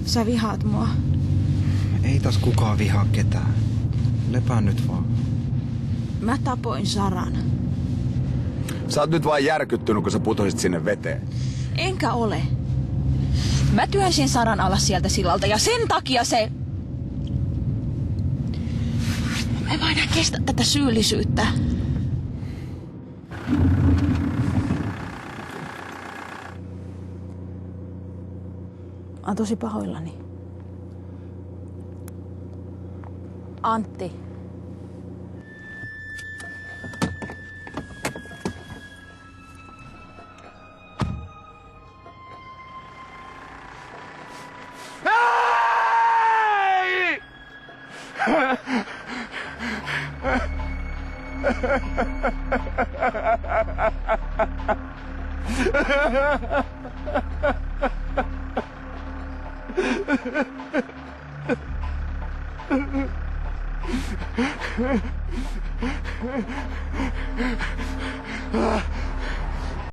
Sä vihaat mua. Ei taas kukaan vihaa ketään. Lepää nyt vaan. Mä tapoin Saran. Sä oot nyt vaan järkyttynyt, kun sä putosit sinne veteen. Enkä ole. Mä työnsin Saran alas sieltä sillalta ja sen takia se... Mä en enää kestä tätä syyllisyyttä. Mä oon tosi pahoillani. Antti. Hey!